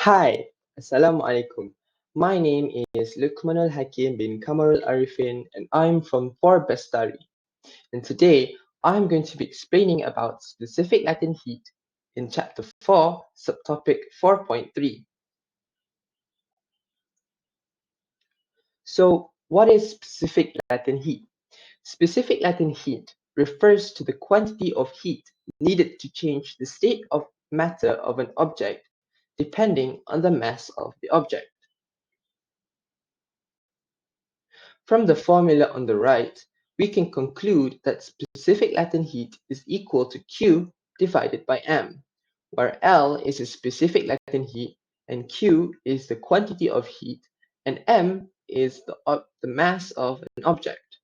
Hi, Assalamu alaikum. My name is Lukmanul Hakim bin Kamarul Arifin and I'm from Bestari. And today I'm going to be explaining about specific latent heat in chapter 4, subtopic 4.3. So, what is specific latent heat? Specific latent heat refers to the quantity of heat needed to change the state of matter of an object depending on the mass of the object. From the formula on the right, we can conclude that specific latent heat is equal to Q divided by M, where L is the specific latent heat and Q is the quantity of heat and M is the mass of an object.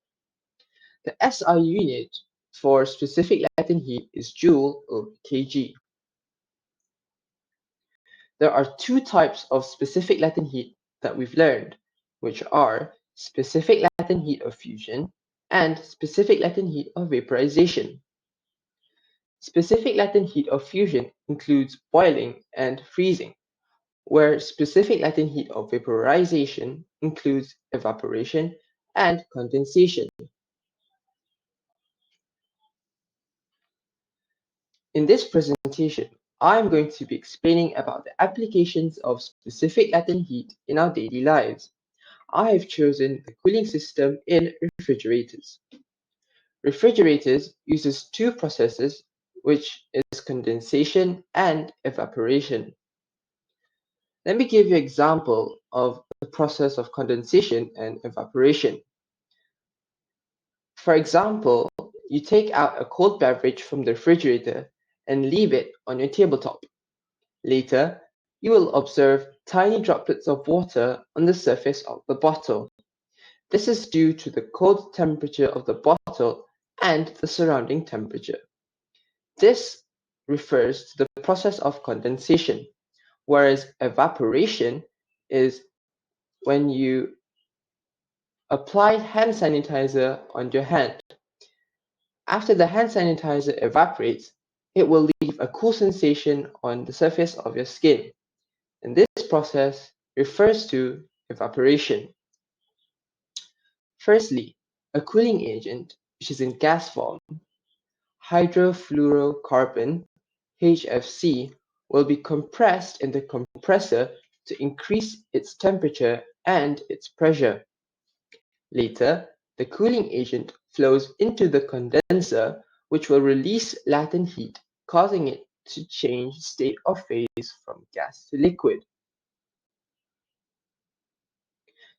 The SI unit for specific latent heat is joule over kg. There are two types of specific latent heat that we've learned, which are specific latent heat of fusion and specific latent heat of vaporization. Specific latent heat of fusion includes boiling and freezing, where specific latent heat of vaporization includes evaporation and condensation. In this presentation, I'm going to be explaining about the applications of specific latent heat in our daily lives. I have chosen the cooling system in refrigerators. Refrigerators uses two processes, which is condensation and evaporation. Let me give you an example of the process of condensation and evaporation. For example, you take out a cold beverage from the refrigerator and leave it on your tabletop. Later, you will observe tiny droplets of water on the surface of the bottle. This is due to the cold temperature of the bottle and the surrounding temperature. This refers to the process of condensation, whereas evaporation is when you apply hand sanitizer on your hand. After the hand sanitizer evaporates, it will leave a cool sensation on the surface of your skin, and this process refers to evaporation. Firstly, a cooling agent, which is in gas form, hydrofluorocarbon, HFC, will be compressed in the compressor to increase its temperature and its pressure. Later, the cooling agent flows into the condenser, which will release latent heat, causing it to change state of phase from gas to liquid.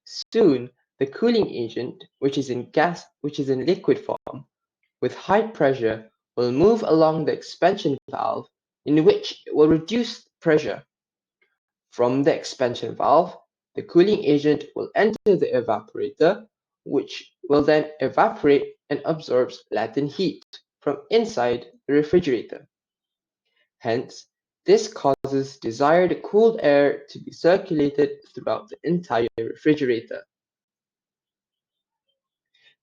Soon, the cooling agent, which is in liquid form, with high pressure, will move along the expansion valve, in which it will reduce pressure. From the expansion valve, the cooling agent will enter the evaporator, which will then evaporate and absorbs latent heat from inside the refrigerator. Hence, this causes desired cooled air to be circulated throughout the entire refrigerator.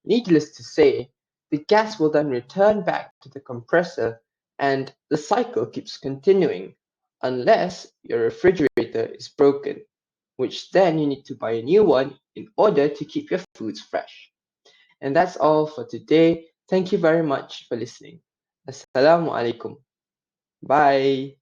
Needless to say, the gas will then return back to the compressor and the cycle keeps continuing unless your refrigerator is broken, which then you need to buy a new one in order to keep your foods fresh. And that's all for today. Thank you very much for listening. Assalamu alaikum. Bye.